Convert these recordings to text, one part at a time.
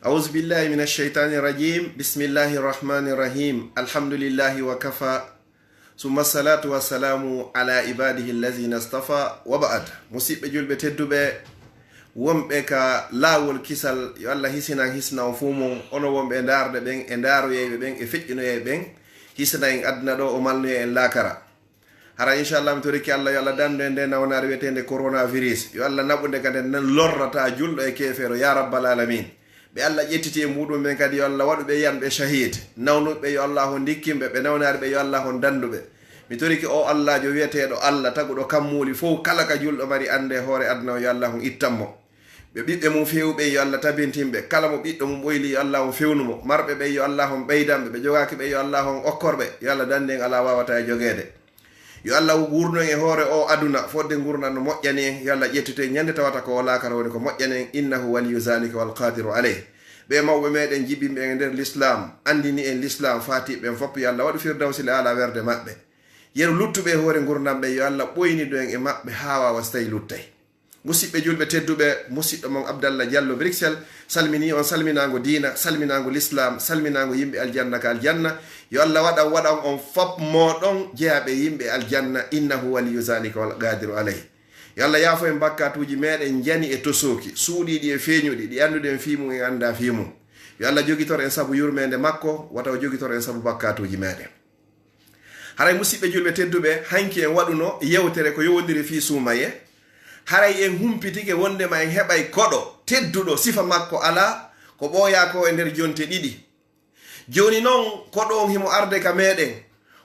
أعوذ بالله من الشيطان الرجيم بسم الله الرحمن الرحيم الحمد لله وكفى ثم الصلاة والسلام على عباده الذين اصطفى وبعد مسيب جلب تدوبة ومبك لاول كسل يالله hisna fumo ono wombe ndarde ben e ndaro yeybe ben e feccino yeybe ben hisna en adna do o malno en lakara hara inshallah mi toriki Allah yo Allah dande nde nawnare wetende coronavirus yo Allah nabunde kade nan lorrata juldo e kefero ya rabbal alamin be Allah jettiti e mudum men kadi yo Allah wadu be yambe shahid nawnuɓe yo Allah ho dikkimbe be nawnare be yo Allah ho dandube mi toriki o Allah jo wetedo Allah tagudo kammuli fo kala ka juldo mari ande hore adna yo Allah ho ittammo be bibbe mum fewbe yo Allah tabintimbe kala mo biddo mum boyli yo Allah ho fewnumo marbe be yo Allah ho beydambe be jogaki be yo Allah ho okkorbe yo Allah dande ala wawata jogede yo Allah gurno e hore o aduna fodde gurna no mojjani en yo Allah jettite nyande tawata ko wala kar woni ko mojjani en innahu waliyu zalika wal qadiru alayh be mawbe meden jibimbe e der l'islam andini en l'islam fati be fop yo Allah wadu firdawsi ala werde mabbe yeru luttube hore gurnambe yo Allah boyni do en e mabbe hawa wastay luttay musibbe julbe teddube musiddo mon Abdallah Diallo Brixel salmini on salminango dina salminango l'islam salminango yimbe aljanna ka aljanna yo Allah wada on fop modon jeabe yimbe aljanna innahu waliyu zalika wal qadiru alayh yo Allah yafo en bakkatuji meden jani e tosoki suudidi e feñudi di andude en fimu e anda fimu yo Allah jogitor en sabu yurmende makko wata o jogitor en sabu bakkatuji meden haray musibbe julbe teddube hanki en waduno yewtere ko yowodiri fi sumaye haray en humpitike wondema en heɓay koɗo tedduɗo sifa makko ala ko ɓooya ko e nder jonte ɗiɗi joni noon koɗo on himo arde ka meɗen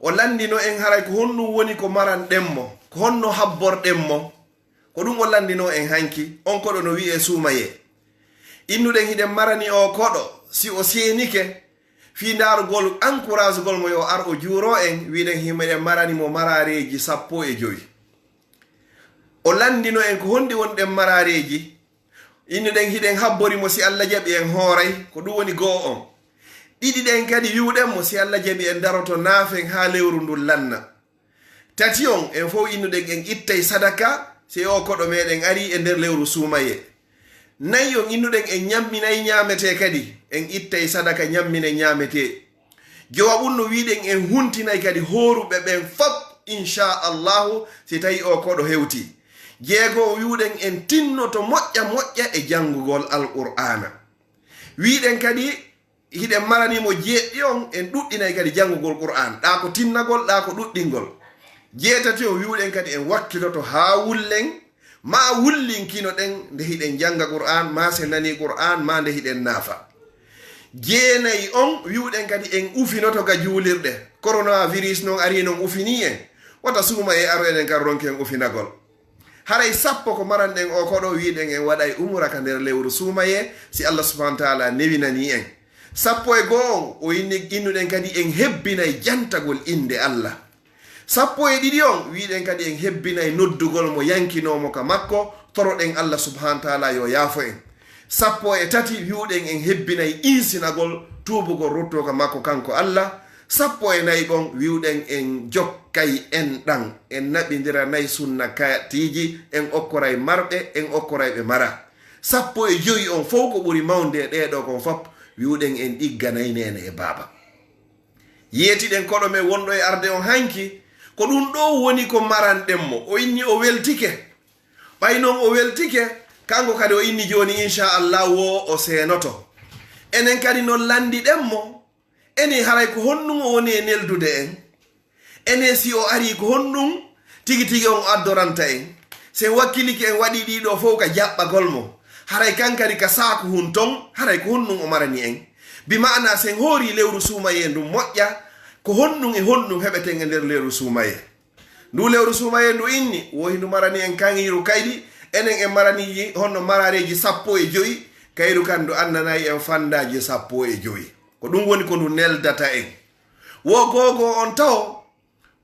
o landino en haray ko honɗum woni ko maranɗenmo ko honno habborɗenmo ko ɗum o landino en hanki on koɗo no wi'e suumaye innuɗen hiɗen marani o koɗo si o seenike fi ndarugol encourage gol mo yo ar o juuro en wiɗen himeɗen maranimo marareji 15 o landino en ko hondi wonɗen marareji innuɗen hiɗen habborimo si Allah jaɓi en hooray ko ɗum woni goo on ɗiɗi ɗen kadi wiwɗenmo si Allah jaɓi en daroto naafen ha lewru ndu lanna tati on en fof innuɗen en ittay sadaka si o koɗo meɗen ari e nder lewru suumaye nayi on innuɗen en ñamminayi ñamete kadi en ittay sadaka ñammine ñamete jowa ɓunno wiɗen en huntinayi kadi horuɓe ɓen fop inchallahu si tawi o koɗo hewti jeego wiwɗen en tinnoto moƴƴa e janngugol alqur'ana wiɗen kadi hiɗen maranimo jeeɗɗi on en ɗuɗɗinay kadi janngugol qur'an ɗa ko tinnagol ɗa ko ɗuɗɗingol jeetati o wiwɗen kadi en wakkitoto ha wullen ma wullinkino ɗen nde hiɗen janga qur'an ma se nani qur'an ma nde hiɗen naafa jeenayi on wiwɗen kadi en ufinoto ga juulirɗe coronavirus noon ari noon ufini en wata suuma e aro enen kar ronki en ufinagol haray 10 ko maranɗen o koɗo wiɗen en waɗay umra ka nder lewru suumaye si Allah subhanahu wa taala newinani en 12 on o innuɗen kadi en hebbinay jantagol inde Allah 12 on wiɗen kadi en hebbinay noddugol mo yankinomo ka makko toroɗen Allah subhanahu wa taala yo yaafo en 13 wiwɗen en hebbinay insinagol tubugol rutto ka makko kanko Allah 14 bon wiwɗen en jokkay en ɗan en naɓidira nayi sunna katiji en okkoray marɓe en okkoray ɓe mara 15 on fof ko ɓuri mawde ɗeɗo kon fop wiwɗen en ɗigganay nene e baaba yeetiɗen koɗo men wonɗo e arde on hanki ko ɗum ɗo woni ko maranɗenmo o inni o weltike ɓay noon o weltike kanko kadi o inni joni inchallah wo o seenoto enen kadi noon landiɗenmo ene haray ko honɗum o woni e neldude en ene si o ari ko honɗum tigi on addoranta en sen wakkiliki en waɗi ɗiɗo fof ka jaɓɓagol mo haray kankadi ka saaku hun ton haray ko honɗum o marani en bi mana sen hoori lewru suumaye ndu moƴƴa ko honɗum e honɗum heɓeten e nder lewru suumaye ndu lewru suumaye ndu inni wohi ndu marani en kanyiru kayɗi enen en marani honno marareji 15 kayru kan ndu andanayi en fandaji 15 ko ɗum woni ko ndu neldata en wo gogo on taw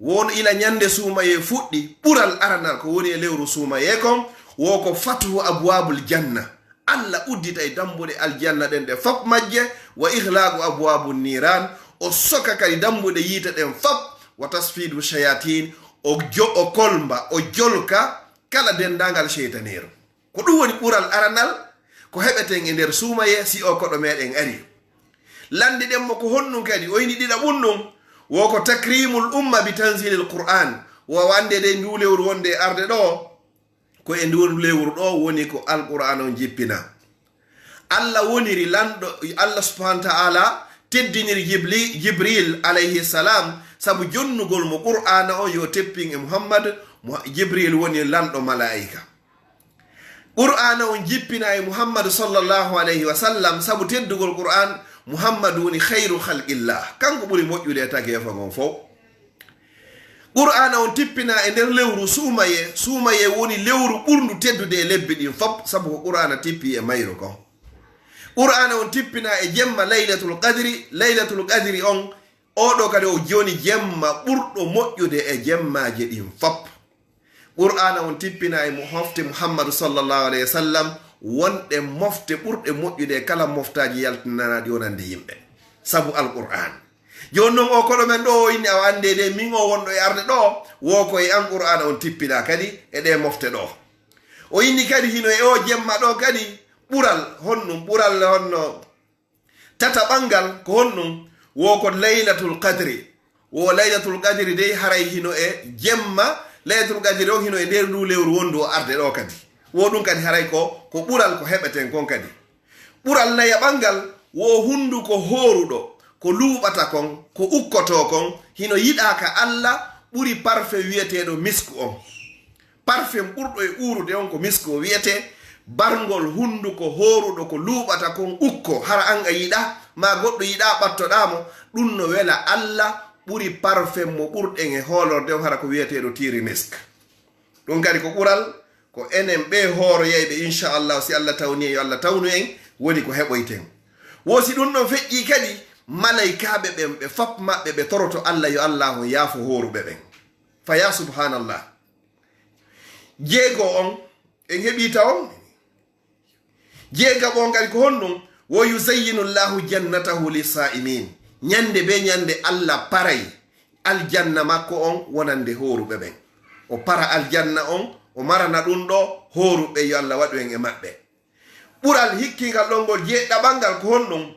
won ila ñande suumaye fuɗɗi ɓural aranal ko woni e lewru suumaye kon wo ko fatuhu abwabul janna Allah uddita e dambuɗe aljanna ɗen ɗe fop majje wa ihlagu abwabu niran o soka kadi dambuɗe yiita ɗen fop wa tasfidu shayatin o kolmba o jolka kala dendagal sheytanero ko ɗum woni ɓural aranal ko heɓeten e nder suumaye si o koɗo meɗen ari. Lande ɗen mo ko honnum kadi o yini ɗiɗa ɓunnum woko takrimul umma bi tanzilil qur'an wo wande de ndu lewru wonde arde ɗo ko e ndu lewru ɗo woni ko alqur'an on jippina. Allah woniri lanɗo Allah subhanahu wa ta'ala teddiniri Jibril alayhi salam sabu jonnugol mo qur'ana o yo teppin e Muhammad. Jibril woni lanɗo malaika. Qur'ana on jippina e Muhammad sallallahu alayhi wa sallam sabu teddugol qur'an Muhammad woni khairu khalqillah kanko ɓuri moƴƴude tagefa gon fof. Qur'ana on tippina e nder lewru suumaye woni lewru ɓurndu teddude e lebbi ɗin fop sabu ko qur'ana tippi e mayru kon. Qur'ana on tippina e jemma laylatul qadri on oɗo kadi o joni jemma ɓurɗo moƴƴude e jemmaje ɗin fop. Qur'ana on tippina e mofte Muhammadu sallallahu alayhi wa sallam wonɗe mofte ɓurɗe moƴƴude kala moftaji yaltinanaɗi wonande yimɓe sabu alqur'an. Joni noon o koɗo men ɗo o inni awa ande de min o wonɗo e arde ɗo wo koye an qur'ana on tippina kadi e ɗe mofte ɗo. O inni kadi hino e o jemma ɗo kadi ɓural honno tata ɓangal ko honnum wo ko laylatul qadri. Wo laylatul qadri dey haray hino e jemma laylatul qadri o hino e nder ndu lewru wondu o arde ɗo kadi wo ɗum kadi haray ko ɓural ko heɓeten kon kadi. Ɓural naya ɓangal wo hunduko horuɗo ko luɓata kon ko ukkoto kon hino yiɗaka Allah ɓuri parfum wiyeteɗo misku on. Parfum ɓurɗo e urude on ko misku o wiyete. Barngol hunduko horuɗo ko luɓata kon ukko hara an a yiɗa ma goɗɗo yiɗa ɓattoɗamo ɗum no wela Allah ɓuri parfum mo ɓurɗen e hoolorde on hara ko wiyeteɗo tiri misk. ɗum kadi ko ɓural ko enen ɓe hooroyeyɓe inchallah si Allah tawni yo Allah tawnu en woni ko heɓoyten. Wosi ɗum ɗon feƴƴi kadi malaikaɓe ɓen ɓe fop maɓɓe ɓe toroto Allah yo Allah o yaafo horuɓe ɓen fa ya subhanallah. Jeego on en heɓi taw jeegaɓo kadi ko honɗum wo yuzayyinu llahu jannatahu lisaimin. Ñande be ñande Allah paray aljanna makko on wonande horuɓe ɓen. O para aljanna on o marana ɗum ɗo horuɓe yo Allah waɗu en e maɓɓe. ɓural hikkingal ɗongol jeeɗɗaɓangal ko honɗum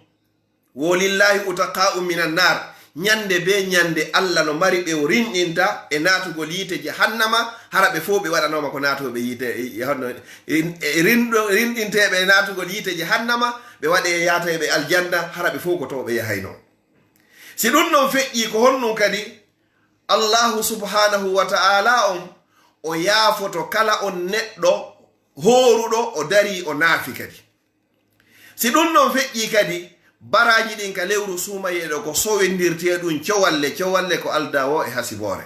wo lillahi utaqa'u minan nar. Ñande be ñande Allah no mari ɓe o rinɗinta e natugol yiite jahannama hara ɓe fof ɓe waɗanoma ko natoɓe yiite rinɗinteɓe e natugol yiite jahannama ɓe waɗe e yaataɓe aljanna hara ɓe fof ko to ɓe yahayno. Si ɗum ɗon feƴƴi ko honɗum kadi Allahu subhanahu wa ta'ala on o yaafoto kala on neɗɗo horuɗo o dari o naafi kadi. Si ɗum ɗon feƴƴi kadi baraji ɗin ka lewru suumayeɗo ko sowendirte ɗum cowalle ko aldawo e hasibore.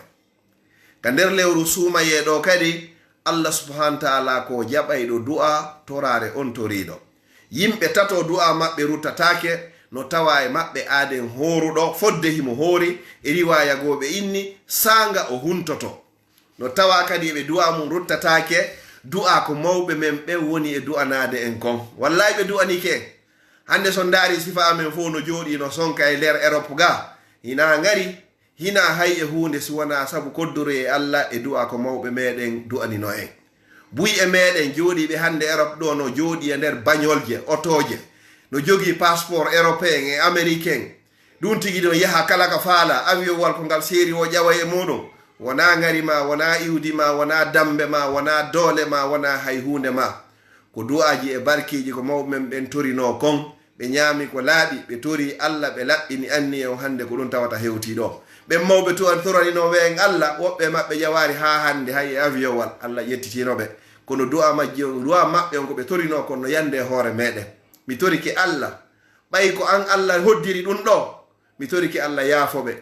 Ka nder lewru suumayeɗo kadi Allah subhanahu wa ta'ala ko jaɓayɗo du'a torare on toriɗo. Yimɓe tato du'a maɓɓe ruttatake no tawa e maɓɓe aaden horuɗo fodde himo hoori e riwaya goɓe inni sanga o huntoto. No tawa kadi ɓe du'a mum ruttatake du'a ko mawɓe men ɓe woni e du'anade en kon. Wallahi ɓe du'anike en. Hande so ndaari sifa amen fof no jooɗi no sonka e nder Europe ga hina ngari hina hay e hunde si wona sabu koddoro e Allah e du'a ko mawɓe meɗen du'anino en. Buy e meɗen jooɗiɓe hande Europe ɗo no jooɗi e nder bañolje otoje no jogi passeport européen e américain ɗum tigi ɗon yaha kala ka faala avion wal ko ngal seeri o ƴawa e muɗum wona ngari ma wona iwdi ma wona dambe ma wona doole ma wona hay hunde ma ko du'aji e barkiji ko mawɓe men ɓen torino kon. Ɓe ñaami ko laaɓi ɓe tori Allah ɓe laɓɓini anni on hande ko ɗum tawata hewti ɗo. Ɓen mawɓe toraninoɓe en Allah woɓɓe maɓɓe jawari ha hande hay e avion wal Allah yettitinoɓe kono du'a maɓɓe on ko ɓe torino kon no yande hoore meɗen. Mi toriki Allah ɓay ko an Allah hoddiri ɗum ɗo mi toriki Allah yaafoɓe.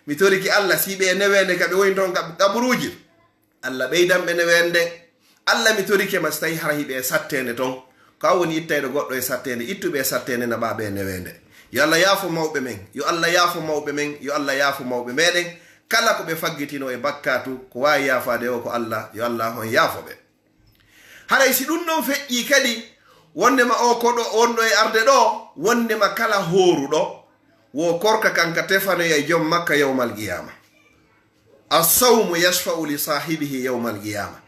Mi toriki Allah siɓe e newende kaɓe woni toon kaɓuruji Allah ɓeydanɓe newende. Allah mi torike ma so tawi hara hiɓe e sattende toon ka woni ittayɗo goɗɗo e sattende ittuɓe e sattende naɓaɓe e newende. Yo Allah yaafo mawɓe men, yo Allah yaafo mawɓe men, yo Allah yaafo mawɓe meɗen kala ko ɓe faggitino e bakkatu ko wawi yaafade o ko Allah yo Allah hon yaafoɓe. Haray si ɗum ɗon feƴƴi kadi wondema o koɗo wonɗo e arde ɗo wondema kala horuɗo wo korka kanka tefanoya e joom makka yawmal qiyama. As-sawmu yashfa'u li sahibihi yawmal qiyama.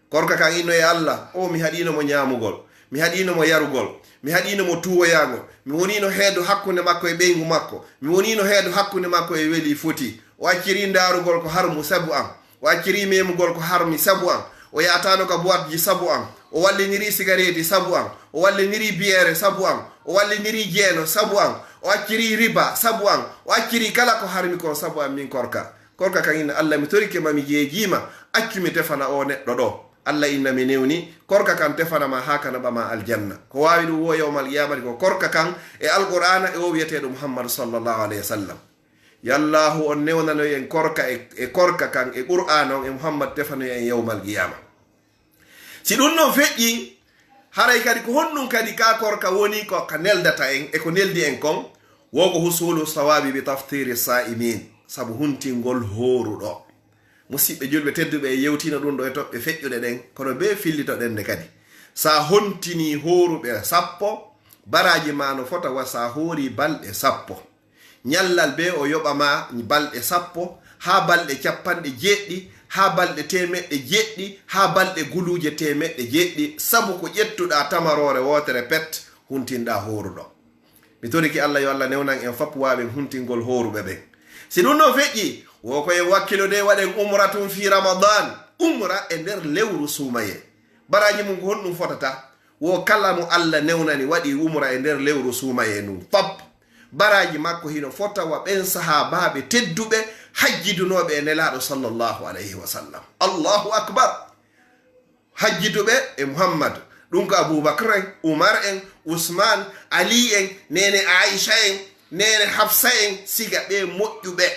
Korka kan inno e Allah o mi haɗino mo ñamugol mi haɗino mo yarugol, mi haɗino mo tuwoyago, mi wonino heedo hakkunde makko e ɓeygu makko, mi wonino heedo hakkunde makko e weeli foti. O acciri darugol ko harmu sabu an, o acciri memugol ko harmi sabu an, o yatano ka boîte ji sabu an, o walliniri cigarette sabu an, o walliniri biere sabu an, o walliniri jeeno sabu an, o acciri riba sabu an, o acciri kala ko harmi kon sabu an. Min korka kan inna Allah mi torike mami jeejima accu mi tefana o neɗɗo ɗo. Allah inna mi newni korka kan tefana ma hakana ɓama aljanna. Ko wawi ɗum wo yawmal qiyamati ko korka kan e alqur'ana e o wiyeteɗo muhammadu sallallahu alayhi wa sallam. yallahu on newnano en korka e korka kan e qur'ana on e muhammad tefano en yawmal qiyama. Si ɗum non feƴƴi haray kadi ko honɗum kadi ka korka woni ko ka neldata en e ko neldi en kon woko husulu sawabi bi taftiri sa'imin, sabu huntingol horuɗo. musidɓe julɓe tedduɓe e yewtina ɗum ɗo e toɓɓe feƴƴuɗe ɗen kono be fillitoɗen nde kadi sa hontini horuɓe 10 baraji ma no fota wa sa hoori balɗe 10 ñallal be o yoɓama balɗe 10 ha balɗe 90 ha balɗe 100 ha balɗe guluje 100 sabu ko ƴettuɗa tamarore wotere pet huntinɗa horuɗo. mi toriki Allah yo Allah newnan en fap waɓen huntingol horuɓe ɓen. si ɗum no feƴƴi woko en wakkilo de waɗen umratun fi ramadan, umra e nder lewru sumaye. baraji mum ko honɗum fotata wo kala mo Allah newnani waɗi umra e nder lewru sumaye num fap baraji makko hino fota wa ɓen sahabaɓe tedduɓe hajjidunoɓe e nelaɗo sallallahu alayhi wa sallam. Allahu akbar. hajjiduɓe e muhammad ɗum ko aboubacre en, oumar en, ousmane, ali en, nene aisha en, nene hafsa en, siga ɓe moƴƴuɓe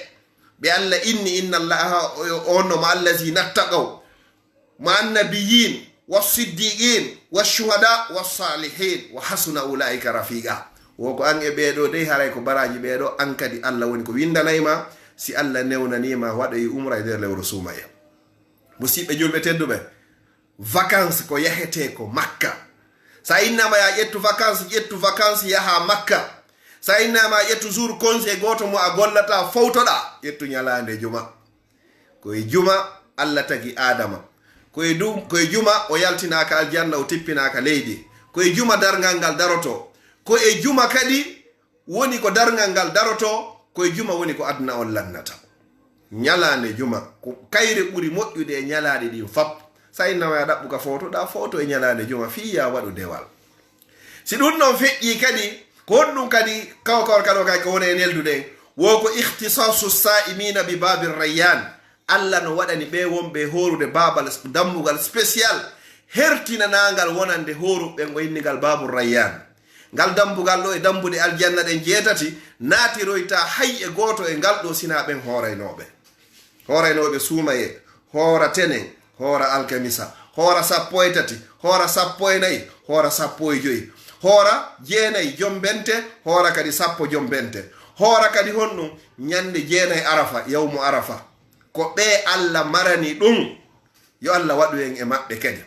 ɓe Allah inni inna allaha onno ma allazina ttaqaw ma annabiyin wasiddiqin washuhada wassalihin wa hasuna ulaika rafiqa. woko an e ɓeɗo dey haray ko baraji ɓeɗo an kadi Allah woni ko windanayma si Allah newnanima waɗoy umra e nder lewru sumaya. musidɓe julɓe tedduɓe, vacances ko yahete ko makka. sa innama ya ƴettu vacances yaha makka. sa innama ƴettu jour congé goto mo a gollata fawtoɗa ƴettu ñalande juma. koye juma Allah tagi adama, koye juma o yaltinaka aljanna o tippinaka leydi, koye juma dargal ngal daroto, ko e juma kadi woni ko dargal ngal daroto, koye juma woni ko aduna on lannata. ñalande juma ko kayre ɓuri moƴƴude e ñalaɗe ɗin fap. sa innama ya ɗaɓɓuka fawtoɗa fawto e ñalande juma fiya waɗu dewal. si ɗum noon feƴƴi kadi ko honɗum kadi kawkawal kado kay ko woni e nelduɗen woko ihtisasu sa'imina bi babir rayyan. Allah no waɗani ɓe wonɓe horude babal dammugal spécial hertinanagal wonande horuɓe ngo innigal babur rayyan. ngal dambugal ɗo e dambude aljanna ɗen 7 naatiroyta hay e goto e ngal ɗo sina ɓen hooraynoɓe suumaye, hoora tenen, hoora alkamisa, hoora 13, hoora 14, hoora 15, hoora 9 jombente, hoora kadi 10 jombente, hoora kadi honɗum ñande 9 arafa, yawmu arafa. ko ɓe Allah marani ɗum yo Allah waɗu en e maɓɓe kadi.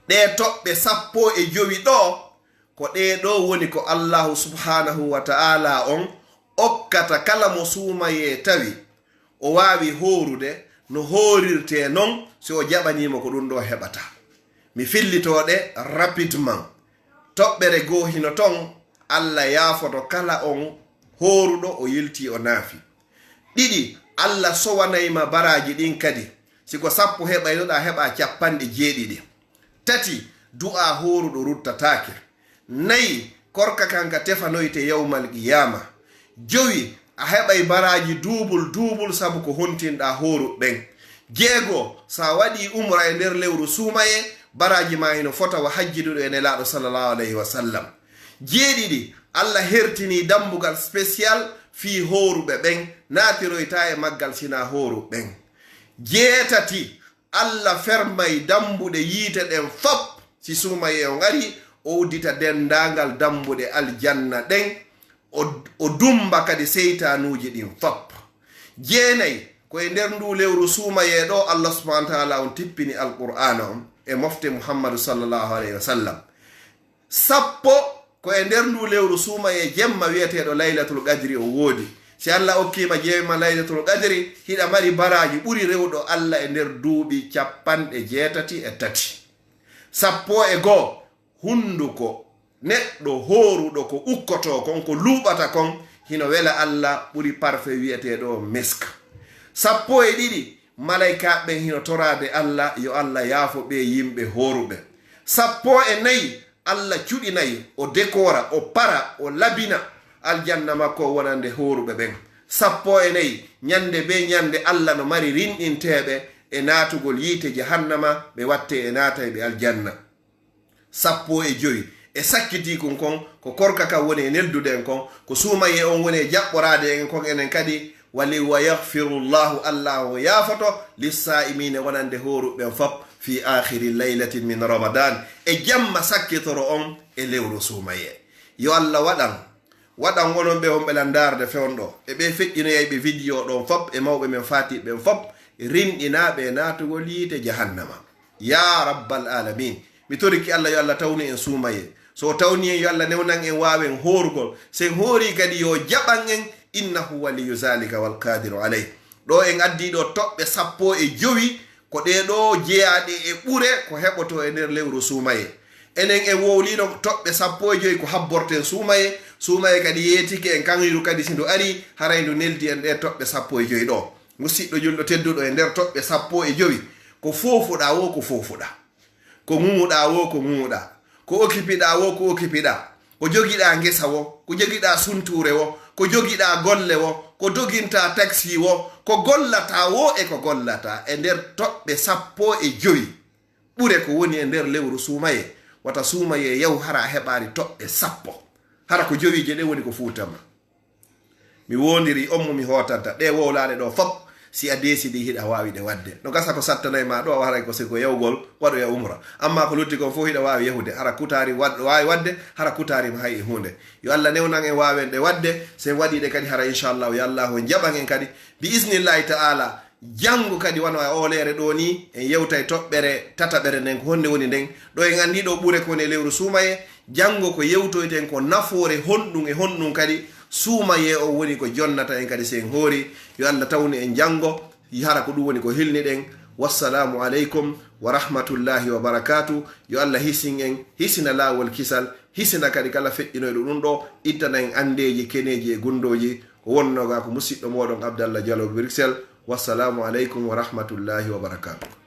ɗe toɓɓe 15 ɗo ko ɗe ɗo woni ko Allahu subhanahu wa ta'ala on okkata kala mo suumaye tawi o wawi horude no horirte non si o jaɓanimo ko ɗum ɗo heɓata. mi fillitoɗe rapidement. toɓɓere goo hino ton Allah yaafoto kala on horuɗo o yilti o naafi. 2 Allah sowanayma baraji ɗin kadi siko 10 heɓaynoɗa heɓa 70. 3 du'a horuɗo ruttatake. 4 korka kanka tefanoyte yawmal qiyama. 5 a heɓay baraji duubul sabu ko hontinɗa horu ɓen. 6 sa waɗi umra e nder lewru suumaye baraji ma hino fota wa hajjiduɗo e nelaɗo sallallahu alayhi wa sallam. 7 Allah hertini dambugal spécial fi horuɓe ɓen naatiroyta e maggal sina horu ɓen. 8 Allah fermay dambuɗe yiite ɗen fop si suumaye o ngari o uddita dendangal dambuɗe aljanna ɗen o dumba kadi seytanuji ɗin fop. 9 koye nder ndu lewru suumaye ɗo Allah subhanahu wa ta'ala on tippini alqur'ana on e mofte muhammadu sallallahu alayhi wa sallam. 10 koye nder ndu lewru suumaye jemma wiyeteɗo laylatul qadri o woodi. si Allah okkima jemma laylatul qadri hiɗa mari baraji ɓuri rewɗo Allah e nder duuɓi 83. 11 hunduko neɗɗo horuɗo ko ukkoto kon ko luɓata kon hino wela Allah ɓuri parfait wiyeteɗo misk. 12 malaika ɓen hino torade Allah yo Allah yaafo ɓe yimɓe horuɓe. 14 Allah cuɗinayi o décora o para o labina aljanna makko wonande horuɓe ɓen. 14 ñande be ñande Allah no mari rinɗinteɓe e natugol yiite jahannama ɓe watte e naata ɓe aljanna. 15 e sakkiti kon ko korka kam woni e nelduden kon ko suumaye on woni e jaɓɓorade en kon enen kadi wali wa yahfiru llahu Allah o yaafoto lissa'imine wonande horuɓen fop fi akhiri laylatin min ramadan e jamma sakkitoro on e lewru suumaye. Yo Allah waɗan wonon ɓe on ɓelandarde fewnɗo e ɓe feƴƴinoyay ɓe vidéo ɗon fop e mawɓe men fatiɓen fop rinɗinaɓe natugol yiite jahannama ya rabbal alamin. mi toriki Allah yo Allah tawni en suumaye, so tawni en yo Allah newnan en wawen horugol, sen hori kadi yo jaɓan en innahu waliyu zalika wal qadiru alayh. ɗo en addi ɗo toɓɓe 15 ko ɗe ɗo jeyaɗe e ɓure ko heɓoto e nder lewru suumaye. enen en wowliɗo toɓɓe 15 ko habborten suumaye kadi yetiki en kanriru kadi sindo ari haray ndu neldi en ɗe toɓɓe 15 ɗo. musidɗo julɗo tedduɗo e nder toɓɓe 15 ko fofuɗa wo ko fofuɗa, ko mumuɗa wo ko mumuɗa, ko okkipiɗa wo ko okkipiɗa, ko jogiɗa ngesa wo, ko jogiɗa sunture wo, ko jogiɗa golle wo, ko doginta taxi wo, ko gollata wo e ko gollata e nder toɓɓe 15 ɓure ko woni e nder lewru suumaye. wata suumaye yaw hara heɓari toɓɓe 10 hara ko jowije ɗe woni ko fuutama. mi wondiri on mo mi hotanta ɗe wowlade ɗo fop si a desidi hiɗa wawi ɗe wadde. no gasa ko sattanay ma ɗo haray ko siko yawgol waɗoya umra, amma ko lutti kon fof hiɗa wawi yahude, hara kutari wawi wadde, hara kutarima hay e hunde. yo Allah newnan en wawen ɗe wadde, sen waɗiɗe kadi hara inchallahu yo Allah jaɓan en kadi bi isnillahi ta'ala. jango kadi wona olere ɗo ni en yewtay toɓɓere tataɓere nden ko honde woni nden ɗo en andi ɗo ɓure kone lewru suumaye. jango ko yewtoyten ko nafoore honɗum e honɗum kadi suumaye o woni ko jonnata en kadi sen hoori. yo Allah tawni en jango hara ko ɗum woni ko hilni ɗen. wassalamu aleykum wa rahmatullahi wa barakatu. yo Allah hisin en, hisina lawol kisal, hisina kadi kala feƴƴinoyɗo ɗum ɗo, ittana en andeji keneji e gundoji. ko wonnoga ko musidɗo moɗon Abdallah Diallo Bruxelles. wassalamu aleykum wa rahmatullahi wa barakatuh.